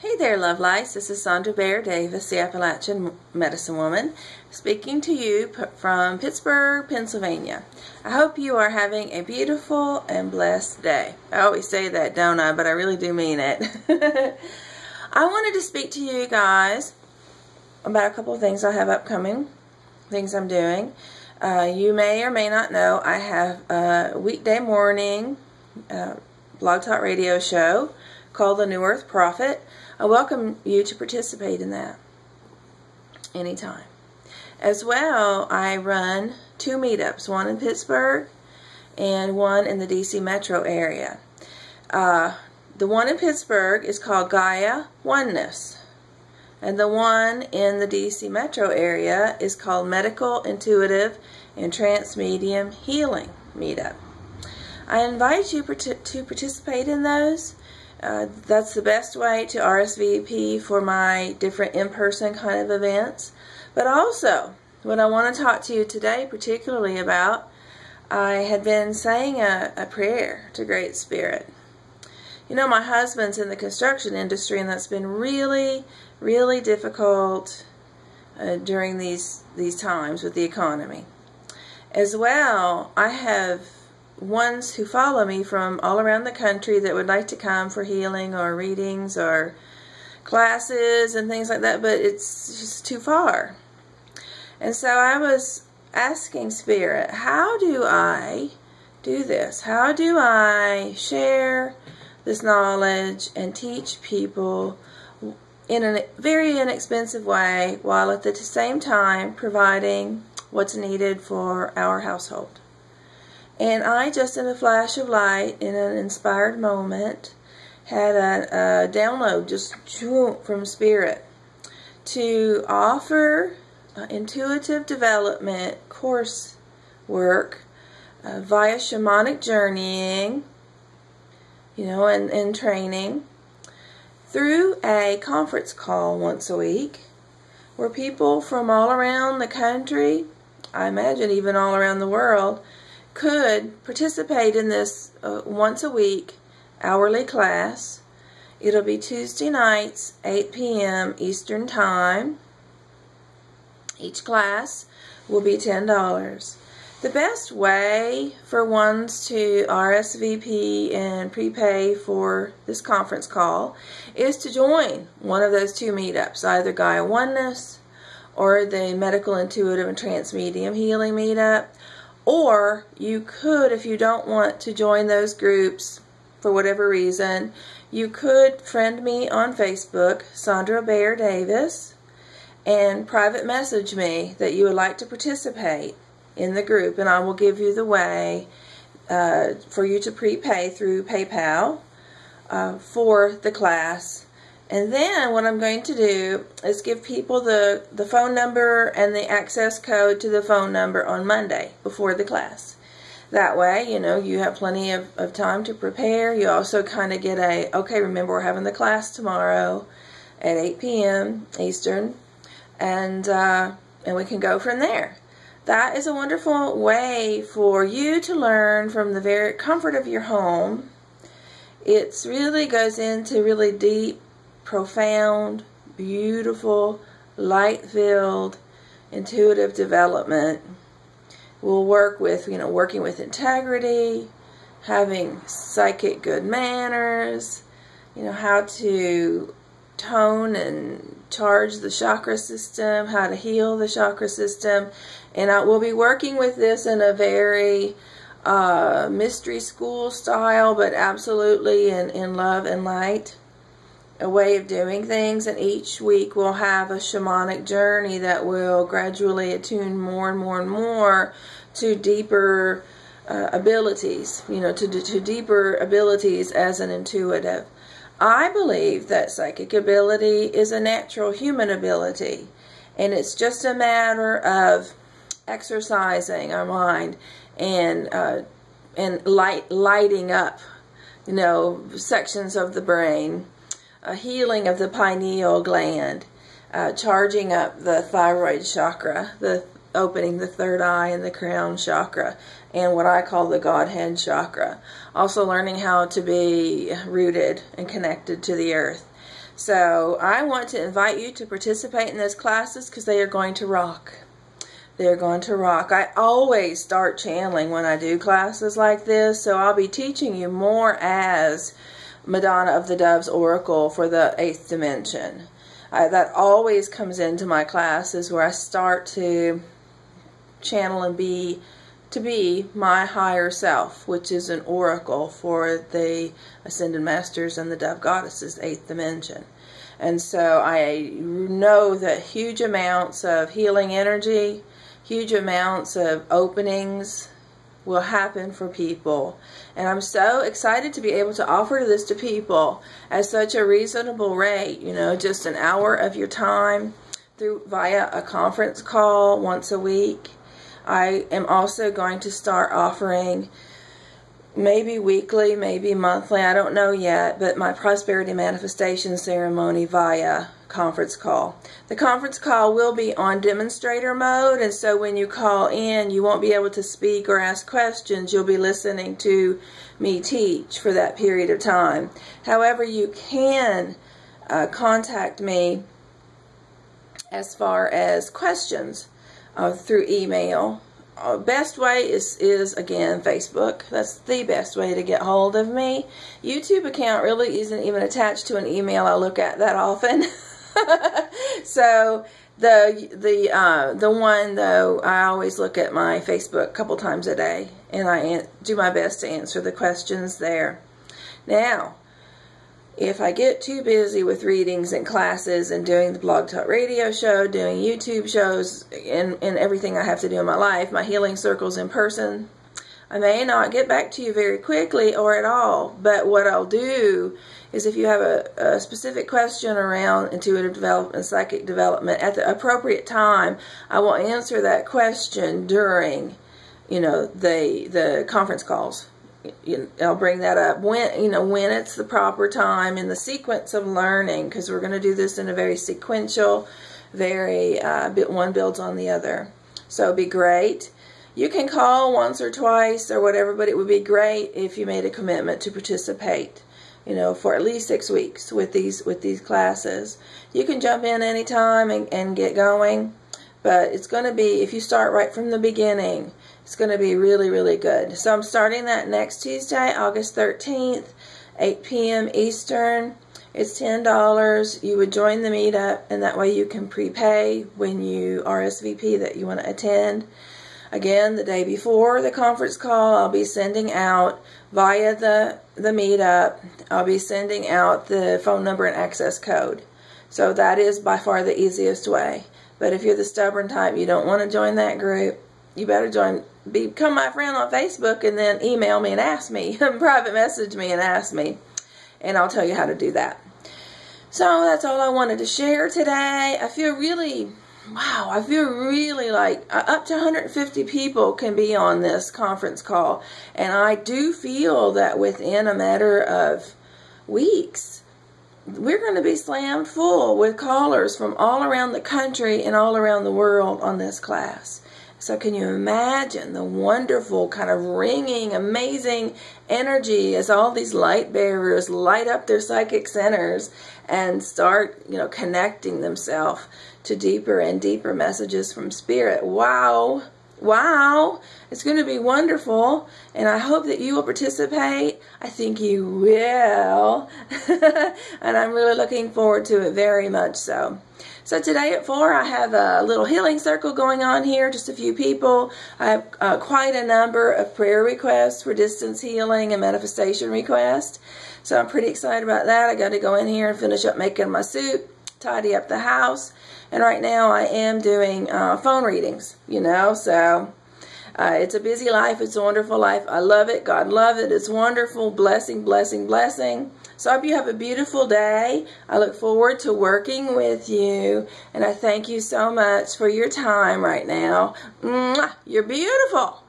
Hey there, love lights. This is Sandra Bear Davis, the Appalachian Medicine Woman, speaking to you from Pittsburgh, Pennsylvania. I hope you are having a beautiful and blessed day. I always say that, don't I? But I really do mean it. I wanted to speak to you guys about a couple of things I have upcoming, things I'm doing. You may or may not know I have a weekday morning blog talk radio show called The New Earth Prophet. I welcome you to participate in that anytime. As well, I run 2 meetups, one in Pittsburgh and one in the DC metro area. The one in Pittsburgh is called Gaia Oneness, and the one in the DC metro area is called Medical, Intuitive, and Trance Medium Healing Meetup. I invite you to participate in those. That's the best way to RSVP for my different in-person kind of events. But also, what I want to talk to you today particularly about, I had been saying a prayer to Great Spirit. You know, my husband's in the construction industry, and that's been really, really difficult during these times with the economy. As well, I have ones who follow me from all around the country that would like to come for healing or readings or classes and things like that, but it's just too far. And so I was asking Spirit, how do I do this? How do I share this knowledge and teach people in a very inexpensive way while at the same time providing what's needed for our household? And I just, in a flash of light, in an inspired moment, had a download just from Spirit to offer intuitive development course work via shamanic journeying, you know, and training through a conference call once a week where people from all around the country, I imagine even all around the world, could participate in this once a week hourly class. It'll be Tuesday nights, 8 p.m. Eastern Time. Each class will be $10. The best way for ones to RSVP and prepay for this conference call is to join one of those 2 meetups, either Gaia Oneness or the Medical, Intuitive, and Trance Medium Healing Meetup. Or you could, if you don't want to join those groups for whatever reason, you could friend me on Facebook, Sandra Bear Davis, and private message me that you would like to participate in the group, and I will give you the way for you to prepay through PayPal for the class. And then what I'm going to do is give people the phone number and the access code to the phone number on Monday before the class. That way, you know, you have plenty of time to prepare. You also kind of get okay, remember we're having the class tomorrow at 8 p.m. Eastern, and we can go from there. That is a wonderful way for you to learn from the very comfort of your home. It really goes into really deep, profound, beautiful, light-filled, intuitive development. We'll work with, you know, working with integrity, having psychic good manners, you know, how to tone and charge the chakra system, how to heal the chakra system. And we'll be working with this in a very mystery school style, but absolutely in love and light. A way of doing things, and each week we'll have a shamanic journey that will gradually attune more and more and more to deeper abilities, you know, to deeper abilities as an intuitive. I believe that psychic ability is a natural human ability, and it's just a matter of exercising our mind and lighting up, you know, sections of the brain. A healing of the pineal gland, charging up the thyroid chakra, opening the third eye and the crown chakra, and what I call the Godhead chakra. Also learning how to be rooted and connected to the earth. So I want to invite you to participate in those classes because they are going to rock. They're going to rock. I always start channeling when I do classes like this, so I'll be teaching you more as Madonna of the Doves Oracle for the 8th dimension. That always comes into my classes where I start to channel and be my higher self, which is an oracle for the Ascended Masters and the Dove Goddesses, 8th dimension. And so I know that huge amounts of healing energy, huge amounts of openings will happen for people. And I'm so excited to be able to offer this to people at such a reasonable rate, you know, just an hour of your time via a conference call once a week. I am also going to start offering maybe weekly, maybe monthly, I don't know yet, but my prosperity manifestation ceremony via conference call. The conference call will be on demonstrator mode, and so when you call in, you won't be able to speak or ask questions. You'll be listening to me teach for that period of time. However, you can contact me as far as questions through email. Best way is again Facebook. That's the best way to get hold of me. YouTube account really isn't even attached to an email I look at that often. So the one though, I always look at my Facebook a couple times a day, and I do my best to answer the questions there. Now, if I get too busy with readings and classes and doing the Blog Talk Radio show, doing YouTube shows, and everything I have to do in my life, my healing circles in person, I may not get back to you very quickly or at all. But what I'll do is, if you have a specific question around intuitive development, psychic development, at the appropriate time, I will answer that question during, you know, the conference calls. I'll bring that up when, you know, when it's the proper time in the sequence of learning, because we're going to do this in a very sequential, very one builds on the other. So it'd be great. You can call once or twice or whatever, but it would be great if you made a commitment to participate, you know, for at least 6 weeks with these classes. You can jump in anytime and get going, but it's going to be, if you start right from the beginning, it's going to be really, really good. So I'm starting that next Tuesday, August 13th, 8 p.m. Eastern. It's $10. You would join the meetup, and that way you can prepay when you RSVP that you want to attend. Again, the day before the conference call, I'll be sending out via the meetup, I'll be sending out the phone number and access code. So that is by far the easiest way. But if you're the stubborn type, you don't want to join that group, you better become my friend on Facebook, and then email me and ask me, private message me and ask me, and I'll tell you how to do that. So that's all I wanted to share today. I feel really, wow, I feel really like up to 150 people can be on this conference call, and I do feel that within a matter of weeks, we're going to be slammed full with callers from all around the country and all around the world on this class. So can you imagine the wonderful kind of ringing, amazing energy as all these light bearers light up their psychic centers and start, you know, connecting themselves to deeper and deeper messages from Spirit. Wow. Wow. It's going to be wonderful, and I hope that you will participate. I think you will. And I'm really looking forward to it very much so. So today at 4, I have a little healing circle going on here, just a few people. I have quite a number of prayer requests for distance healing and manifestation requests. So I'm pretty excited about that. I got to go in here and finish up making my soup, tidy up the house. And right now I am doing phone readings, you know, so it's a busy life. It's a wonderful life. I love it. God love it. It's wonderful. Blessing, blessing, blessing. So I hope you have a beautiful day. I look forward to working with you, and I thank you so much for your time right now. Mwah! You're beautiful.